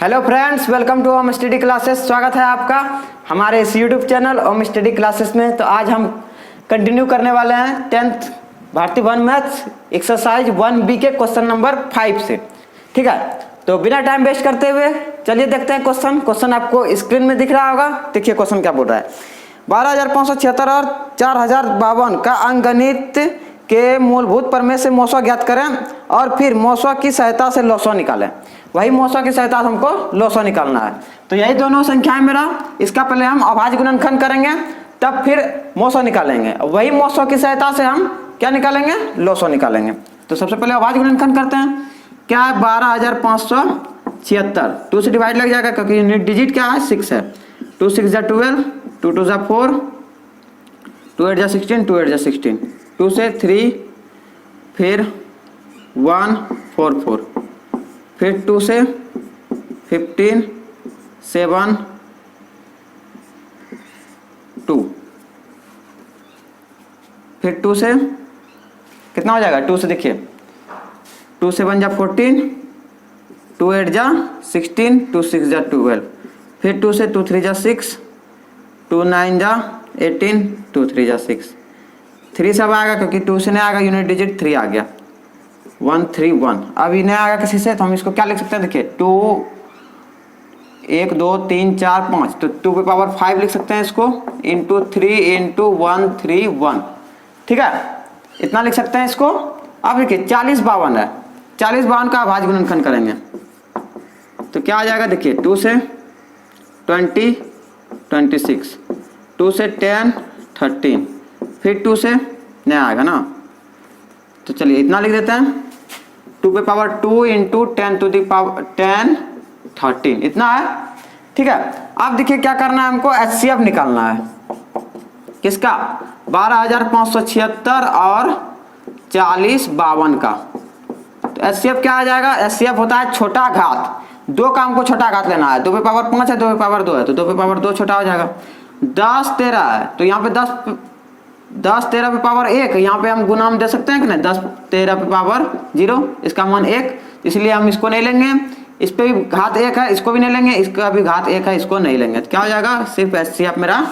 Hello friends, welcome to Home Study Classes. स्वागत है आपका हमारे इस YouTube channel Home Study Classes में। तो आज हम कंटिन्यू करने वाले हैं 10th भारतीय वन मैथ्स एक्सरसाइज 1B के क्वेश्चन नंबर 5 से। ठीक है, तो बिना टाइम वेस्ट करते हुए चलिए देखते हैं क्वेश्चन आपको स्क्रीन में दिख रहा होगा। देखिए क्वेश्चन क्या बोल रहा है। 12,576 और 4,052 का अंकगणित के मूलभूत प्रमेय से मौसा ज्ञात करें और फिर मौसा की सहायता से लौसा निकालें। वही मौसा की सहायता से हमको लौसा निकालना है। तो यही दोनों संख्याएं मेरा, इसका पहले हम अभाज्य गुणनखंड करेंगे तब फिर मौसा निकालेंगे। वही मौसा की सहायता से हम क्या निकालेंगे, लौसा निकालेंगे। तो सबसे पहले अभाज्य गुणनखंड करते हैं। क्या है 12,576, 2 से डिवाइड लग जाएगा क्योंकि यूनिट डिजिट क्या है 6 है। 2 6 जा 12, 2 2 जा 4, 2 8 जा 16, 2 8 जा 16, 2 से 3, फिर 1 4 4, फिर 2 से 15 7 2, फिर 2 से कितना हो जाएगा, 2 से देखिए 2 से 1 जा 14, 2 8 जा 16, 2 6 जा 12, फिर 2 से 2 3 जा 6, 2 9 जा 18, 2 3 जा 6, 3 सब आएगा क्योंकि 2 से नहीं आएगा, यूनिट डिजिट 3 आ गया, 1 3 1। अब इन्हें आएगा किसी से तो हम इसको क्या लिख सकते हैं, देखिए 2 1 2 3 4 5, तो 2 पे पावर 5 लिख सकते हैं इसको, इंटू 3 इंटू 1 3 1। ठीक है, इतना लिख सकते हैं इसको। अब देखिए 40 52 है, 40 52 का अभाज्य गुणनखंड करेंगे तो क्या आ जाएगा, देखिए 2 से 20 26, 2 से 10 13, फिर 2 से नहीं आएगा ना, तो चलिए इतना लिख देते हैं। 2 पे power 2 into 10 to the power 10 13, इतना है। ठीक है, अब देखिए क्या करना है, हमको HCF निकालना है। किसका, 12,576 और 40 52 का। तो HCF क्या आ जाएगा, HCF होता है छोटा घात। दो का हमको छोटा घात लेना है, 2 पे पावर 5 है, 2 पे पावर 2 है, तो 2 पे पावर 2 छोटा हो जाएगा। 10 13 है तो यहाँ पे 10 13 पे पावर 1, यहाँ पे हम गुना हम दे सकते हैं कि नहीं, 10 13 पे पावर 0, इसका मान 1, इसलिए हम इसको नहीं लेंगे। इस पे भी घात 1 है, इसको भी नहीं लेंगे, इसका भी घात 1 है, इसको नहीं लेंगे। तो क्या हो जाएगा, सिर्फ HCF मेरा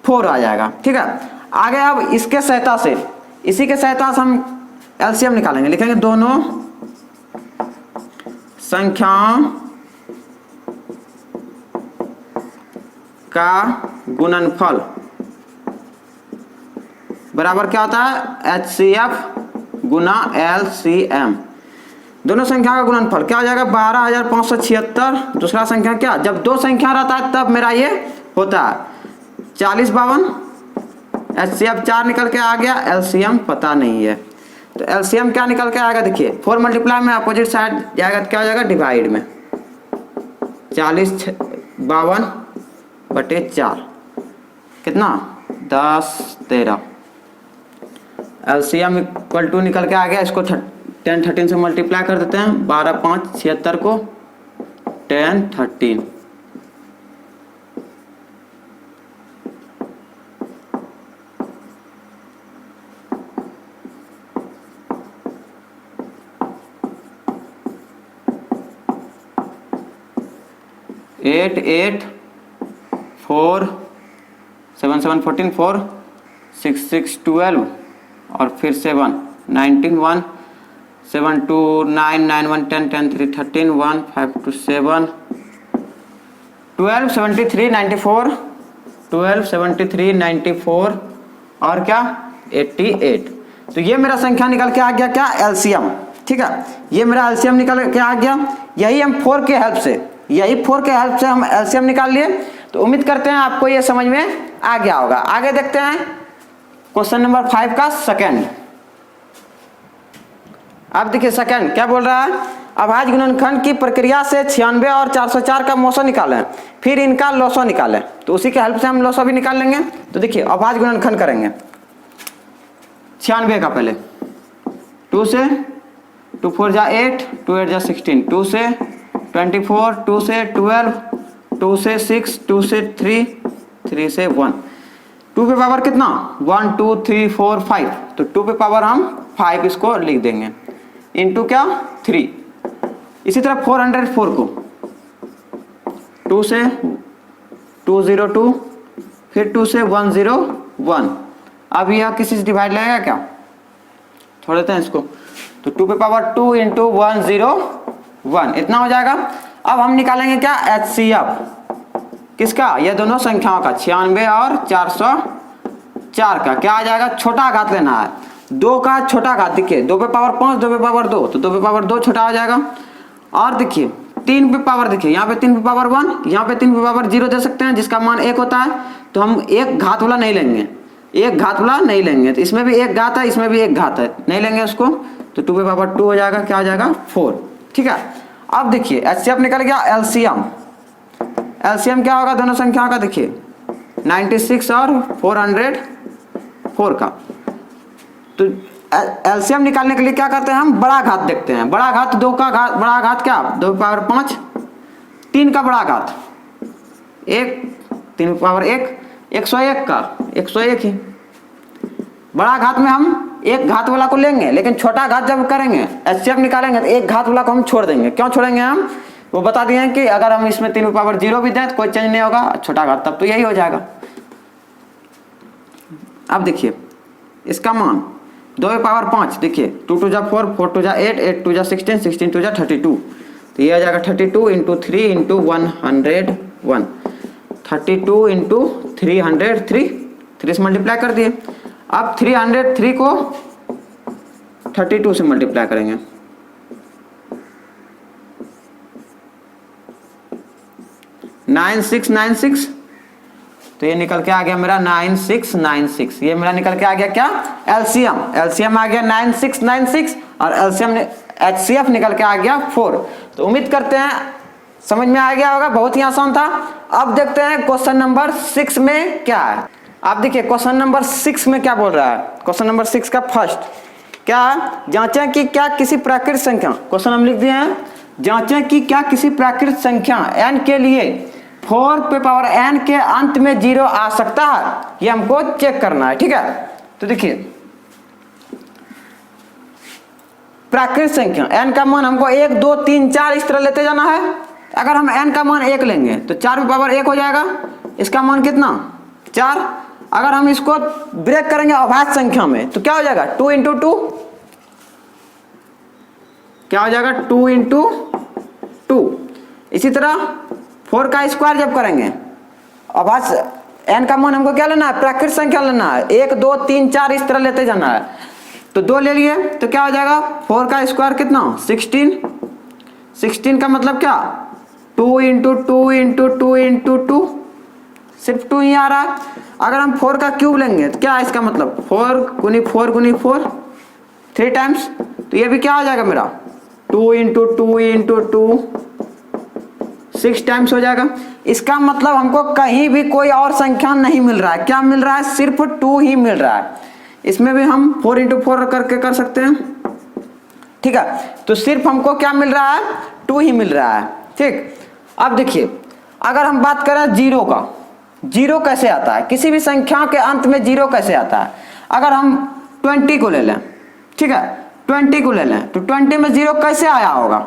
4 आ जाएगा। ठीक है, आगे अब इसके सहायता से, इसी के सहायता से हम LCM निकालेंगे। लिखेंगे दोनों संख्याओं का गुणनफल बराबर क्या होता है, HCF गुना LCM। दोनों संख्या का गुणनफल क्या हो जाएगा, 12,576। दूसरा संख्या क्या, जब दो संख्या रहता है तब मेरा ये होता है 40 52, HCF 4 निकल के आ गया, LCM पता नहीं है। तो LCM क्या निकल के आएगा, देखिए 4 मल्टीप्लाई में अपोजिट साइड जाएगा तो क्या हो जाएगा, डिवाइड में 40 52 बटे 4, कितना 10 13। LCM इक्वल टू निकल के आ गया, इसको 10 13 से मल्टीप्लाई कर देते हैं। 12 5 76 को 10 13, एट 8 4 7 7 14 4 6 6 12 और फिर 7 19 1 7 2 9 9 1 10 10 3 13 1 5 2 7 12 73 94 12 73 94 और क्या 88। तो ये मेरा संख्या निकल के आ गया क्या, LCM। ठीक है, ये मेरा LCM निकल के आ गया। यही हम 4 के हेल्प से हम LCM निकाल लिए। तो उम्मीद करते हैं आपको ये समझ में आ गया होगा। आगे देखते हैं क्वेश्चन नंबर 5 का सेकंड। अब देखिए सेकंड क्या बोल रहा है, अभाज्य गुणनखंड की प्रक्रिया से 96 और 404 का मौसा निकालें, फिर इनका लौसा निकालें। तो उसी के हेल्प से हम लौसा भी निकाल लेंगे। तो देखिए अभाज्य गुणनखंड करेंगे 96 का, पहले 2 से 2 4 जा 8, 2 8 जा 16, 2 से 24, 2 से 12, 2 से 6, 2 से 3, 3 से 1, 2 पे पावर कितना 1 2 3 4 5, तो 2 पे पावर हम 5 इसको लिख देंगे, इंटू क्या 3। इसी तरह 404 को 2 से 202, फिर 2 से 101। अब यह किसी से डिवाइड लगेगा क्या, छोड़ देते हैं इसको। तो 2 पे पावर 2 इंटू 101 इतना हो जाएगा। अब हम निकालेंगे क्या, HCF किसका, ये दोनों संख्याओं का 96 और 404 का। क्या आ जाएगा, छोटा घात लेना है, 2 का छोटा घात। देखिए 2 पे पावर 5, 2 पे पावर 2, तो 2 पे पावर 2 छोटा हो जाएगा। और देखिए 3 पे पावर, देखिए यहाँ पे 3 पे पावर 1, यहाँ पे 3 पे पावर 0 दे सकते हैं जिसका मान 1 होता है। तो हम एक घात वाला नहीं लेंगे, एक घात वाला नहीं लेंगे। तो इसमें भी एक घात है, इसमें भी एक घात है, नहीं लेंगे उसको। तो 2 पे पावर 2 हो जाएगा, क्या आ जाएगा 4। ठीक है, अब देखिए HCF निकल गया। एलसीएम क्या होगा दोनों संख्याओं का, देखिए 96 और 404 का। तो एलसीएम निकालने के लिए क्या करते हैं हम, बड़ा घात देखते हैं। बड़ा घात 2 का घात, बड़ा घात क्या 2 पे पावर 5, 3 का बड़ा घात 1, 3 पे पावर 1, 101 का 101 ही। बड़ा घात में हम एक घात वाला को लेंगे, लेकिन छोटा घात जब करेंगे HCF निकालेंगे तो एक घात वाला को हम छोड़ देंगे। क्यों छोड़ेंगे हम, वो बता दिए हैं कि अगर हम इसमें 3 पे पावर 0 भी दें तो कोई चेंज नहीं होगा, छोटा घात तब तो यही हो जाएगा। अब देखिए इसका मान 2 पे पावर 5, देखिए 2 2 जा 4, 4 2 जा 8, 8 2 जा 16, 16 2 जा 32। तो ये आ जाएगा 32 इंटू 3 इंटू 101, 32 इंटू 303, 3 से मल्टीप्लाई कर दिए। अब 303 को 32 से मल्टीप्लाई करेंगे, 9696, तो ये निकल के आ गया मेरा 9696। ये मेरा निकल के आ गया क्या, एलसीएम आ गया 9696 और एलसीएम HCF निकल के आ गया 4। तो उम्मीद करते हैं समझ में आ गया होगा, बहुत ही आसान था। अब देखते हैं क्वेश्चन नंबर 6 में क्या है। आप देखिए क्वेश्चन नंबर 6 में क्या बोल रहा है। क्वेश्चन नंबर 6 का फर्स्ट क्या, जांचें कि क्या किसी प्राकृत संख्या, क्वेश्चन हम लिख दिए हैं, जांचें कि क्या किसी प्राकृत संख्या n के लिए 4 पे पावर n के अंत में 0 आ सकता है, ये हमको चेक करना है। ठीक है, तो देखिए प्राकृत संख्या n का मान हमको 1 2 3 4 इस तरह लेते जाना है। अगर हम n का मान 1 लेंगे तो 4 पे पावर 1 हो जाएगा, इसका मान कितना 4। अगर हम इसको ब्रेक करेंगे अभाज्य संख्या में तो क्या हो जाएगा 2 इंटू 2, क्या हो जाएगा 2 इंटू 2। इसी तरह 4 का स्क्वायर जब करेंगे अभाज्य n का मान हमको क्या लेना है, प्राकृत संख्या लेना है, 1 2 3 4 इस तरह लेते जाना है। तो 2 ले लिए तो क्या हो जाएगा 4 का स्क्वायर कितना 16, 16 का मतलब क्या 2 इंटू 2 इंटू 2 इंटू 2, सिर्फ 2 ही आ रहा है। अगर हम 4 का क्यूब लेंगे तो क्या है इसका मतलब 4 गुनी 4 गुनी 4 3 टाइम्स, तो ये भी क्या हो जाएगा मेरा 2 इंटू 2 इंटू 2 6 टाइम्स हो जाएगा। इसका मतलब हमको कहीं भी कोई और संख्या नहीं मिल रहा है, क्या मिल रहा है सिर्फ 2 ही मिल रहा है। इसमें भी हम 4 इंटू 4 करके कर सकते हैं। ठीक है, तो सिर्फ हमको क्या मिल रहा है 2 ही मिल रहा है। ठीक, अब देखिए अगर हम बात करें 0 का, 0 कैसे आता है, किसी भी संख्या के अंत में 0 कैसे आता है। अगर हम 20 को ले लें, ठीक है 20 को ले लें तो 20 में 0 कैसे आया होगा,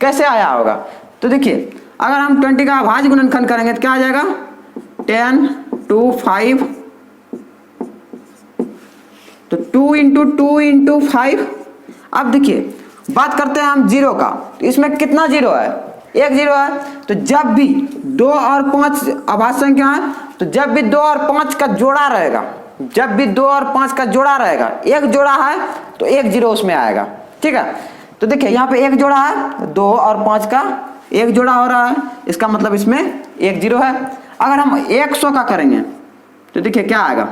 कैसे आया होगा। तो देखिए अगर हम 20 का अभाज्य गुणनखंड करेंगे तो क्या आ जाएगा 10 2 5, तो 2 इंटू 2 इंटू 5। अब देखिए बात करते हैं हम 0 का, तो इसमें कितना 0 है, 1 0 है। तो जब भी 2 और 5 अभाज्य संख्या है, तो जब भी 2 और 5 का जोड़ा रहेगा, जब भी 2 और 5 का जोड़ा रहेगा, एक जोड़ा है तो 1 0 उसमें आएगा। ठीक है, तो देखिए यहाँ पे 1 जोड़ा है, 2 और 5 का 1 जोड़ा हो रहा है, इसका मतलब इसमें 1 0 है। अगर हम 100 का करेंगे तो देखिए क्या आएगा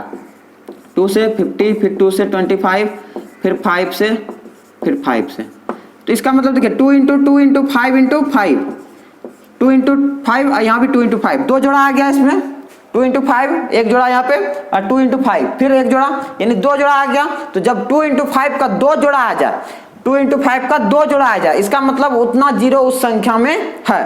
2 से 50, फिर 2 से 25, फिर 5 से, फिर 5 से। तो इसका मतलब देखिए 2 इंटू 2 इंटू 5 इंटू 5, 2 इंटू 5, यहाँ भी 2 इंटू 5, 2 जोड़ा आ गया इसमें, 2 इंटू 5 1 जोड़ा यहाँ पे, और 2 इंटू 5 फिर 1 जोड़ा, यानी 2 जोड़ा आ गया। तो जब 2 इंटू 5 का 2 जोड़ा आ जाए, 2 इंटू 5 का 2 जोड़ा आ जाए, इसका मतलब उतना 0 उस संख्या में है।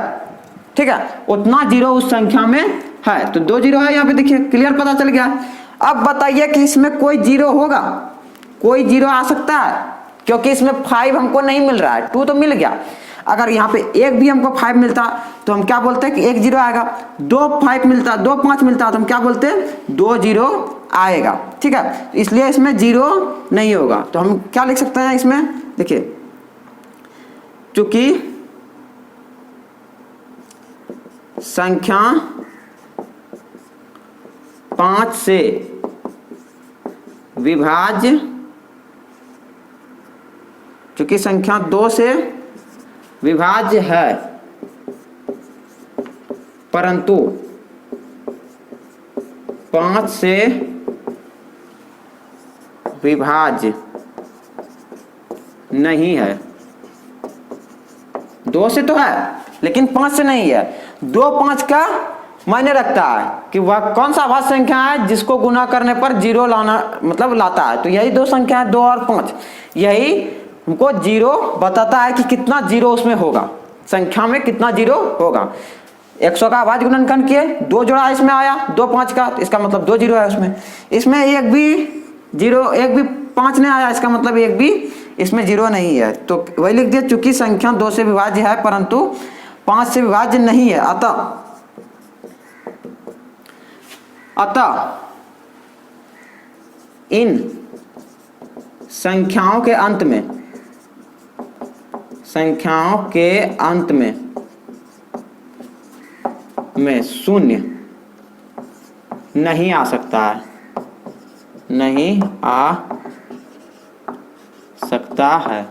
ठीक है, उतना 0 उस संख्या में है। तो 2 0 है यहाँ पे, देखिए क्लियर पता चल गया। अब बताइए कि इसमें कोई 0 होगा, कोई 0 आ सकता है, क्योंकि इसमें 5 हमको नहीं मिल रहा है, 2 तो मिल गया। अगर यहाँ पे एक भी हमको 5 मिलता तो हम क्या बोलते हैं कि एक जीरो आएगा। 2 5 मिलता, 2 5 मिलता तो हम क्या बोलते हैं 2 जीरो आएगा। ठीक है, इसलिए इसमें जीरो नहीं होगा। तो हम क्या लिख सकते हैं इसमें, देखिए चूंकि संख्या 5 से विभाज्य, चूंकि संख्या 2 से विभाज्य है परंतु 5 से विभाज्य नहीं है। 2 से तो है लेकिन 5 से नहीं है। 2 5 का मायने रखता है कि वह कौन सा अभाज्य संख्या है जिसको गुना करने पर जीरो लाना मतलब लाता है। तो यही 2 संख्या है, 2 और 5, यही हमको जीरो बताता है कि कितना जीरो उसमें होगा, संख्या में कितना जीरो होगा। 100 का अभाज्य गुणनखंड किए, 2 जोड़ा इसमें आया 2 5 का, इसका मतलब 2 जीरो है उसमें। इसमें एक भी जीरो, एक भी 5 नहीं आया, इसका मतलब एक भी इसमें जीरो नहीं है। तो वही लिख दिया, चूंकि संख्या 2 से विभाज्य है परंतु 5 से विभाज्य नहीं है, अतः इन संख्याओं के अंत में शून्य नहीं आ सकता है, नहीं आ सकता है,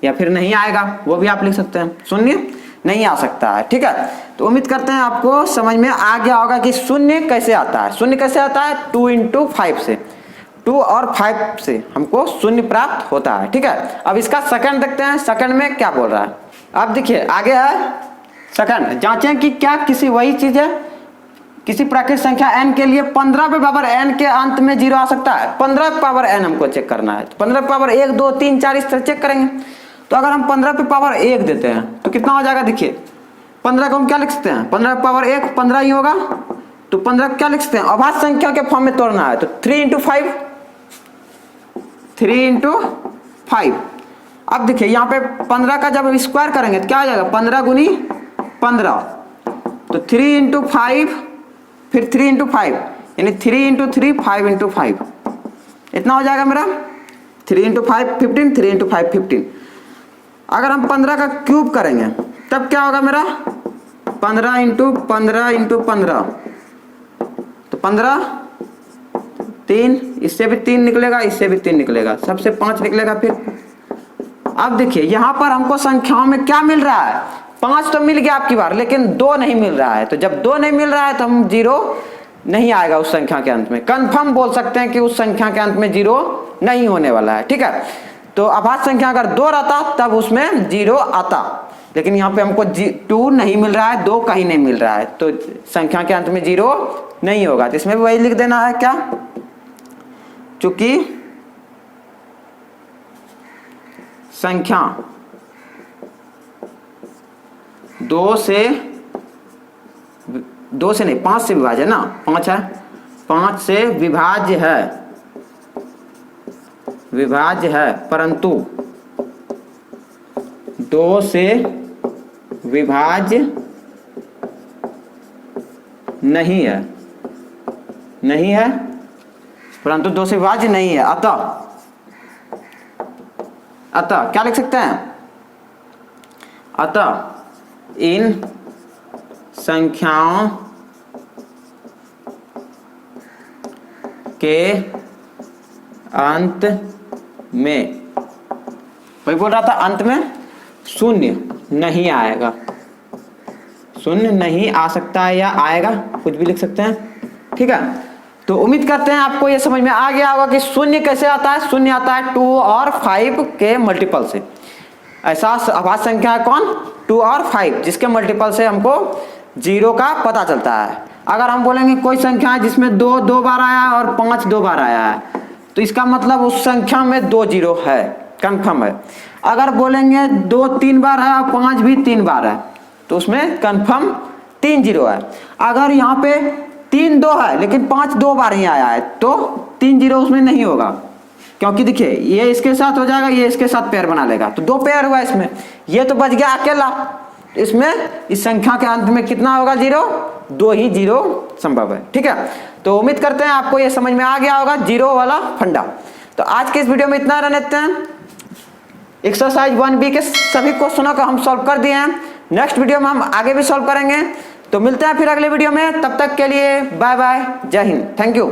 या फिर नहीं आएगा, वो भी आप लिख सकते हैं, शून्य नहीं आ सकता है। ठीक है, तो उम्मीद करते हैं आपको समझ में आ गया होगा कि शून्य कैसे आता है। शून्य कैसे आता है, 2 × 5 से, 2 और 5 से हमको शून्य प्राप्त होता है। ठीक है, अब इसका सेकंड देखते हैं, सेकंड में क्या बोल रहा है। अब देखिए आगे है सेकंड, जांचें कि क्या किसी वही चीज है, किसी प्राकृतिक संख्या n के लिए 15 पे पावर n के अंत में जीरो आ सकता है। 15 पे पावर n हमको चेक करना है, तो 15 पे पावर 1 2 3 4 इस तरह चेक करेंगे। तो अगर हम 15 पे पावर 1 देते हैं तो कितना हो जाएगा, देखिए 15 को हम क्या लिख सकते हैं, 15 पे पावर 1 15 ही होगा। तो 15 क्या लिख सकते हैं, अभाज्य संख्या के फॉर्म में तोड़ना है, तो 3 × 5, 3 × 5। अब देखिए यहाँ पे 15 का जब स्क्वायर करेंगे तो क्या आ जाएगा, 15 × 15, तो 3 × 5 फिर 3 × 5 यानी 3 × 3 5 × 5, इतना हो जाएगा मेरा 3 × 5 15, 3 × 5 15। अगर हम 15 का क्यूब करेंगे तब क्या होगा मेरा, 15 × 15 × 15, तो 15 3, इससे भी 3 निकलेगा, इससे भी 3 निकलेगा, सबसे 5 निकलेगा। फिर अब देखिए यहाँ पर हमको संख्याओं में क्या मिल रहा है, 5 तो मिल गया आपकी बार, लेकिन 2 नहीं मिल रहा है। तो जब 2 नहीं मिल रहा है तो हम जीरो नहीं आएगा उस संख्या के अंत में, कंफर्म बोल सकते हैं कि उस संख्या के अंत में जीरो नहीं होने वाला है। ठीक है, तो अभाज्य संख्या अगर 2 रहता तब उसमें जीरो आता, लेकिन यहाँ पे हमको 2 नहीं मिल रहा है, 2 कहीं नहीं मिल रहा है, तो संख्या के अंत में जीरो नहीं होगा। तो इसमें भी वही लिख देना है, क्या, चूंकि संख्या 2 से नहीं 5 से विभाज्य है ना, 5 है, 5 से विभाज्य है परंतु 2 से विभाज्य नहीं है, परंतु 2 से विभाज्य नहीं है। अतः क्या लिख सकते हैं, अतः इन संख्याओं के अंत में, वही बोल रहा था, अंत में शून्य नहीं आएगा, शून्य नहीं आ सकता है या आएगा, कुछ भी लिख सकते हैं। ठीक है, तो उम्मीद करते हैं आपको ये समझ में आ गया होगा कि शून्य कैसे आता है। शून्य आता है 2 और 5 के मल्टीपल से। ऐसा अभाज्य संख्या है कौन, 2 और 5, जिसके मल्टीपल से हमको जीरो का पता चलता है। अगर हम बोलेंगे कोई संख्या है जिसमें 2 2 बार आया है और 5 2 बार आया है, तो इसका मतलब उस संख्या में 2 जीरो है, कंफर्म है। अगर बोलेंगे 2 3 बार है और 5 भी 3 बार है, तो उसमें कंफर्म 3 जीरो है। अगर यहाँ पे 3 2 है लेकिन 5 2 बार ही आया है, तो 3 जीरो उसमें नहीं होगा, क्योंकि देखिए ये इसके साथ हो जाएगा, ये इसके साथ पेयर बना लेगा, तो 2 पेयर हुआ इसमें, ये तो बच गया अकेला। इसमें इस संख्या के अंत में कितना होगा? 0, 2 ही 0 संभव है। ठीक है, तो उम्मीद करते हैं आपको ये समझ में आ गया होगा 0 वाला फंडा। तो आज के इस वीडियो में इतना रहने देते हैं। एक्सरसाइज 1B के सभी क्वेश्चनों को हम सॉल्व कर दिए हैं। नेक्स्ट वीडियो में हम आगे भी सॉल्व करेंगे। तो मिलते हैं फिर अगले वीडियो में, तब तक के लिए बाय बाय, जय हिंद, थैंक यू।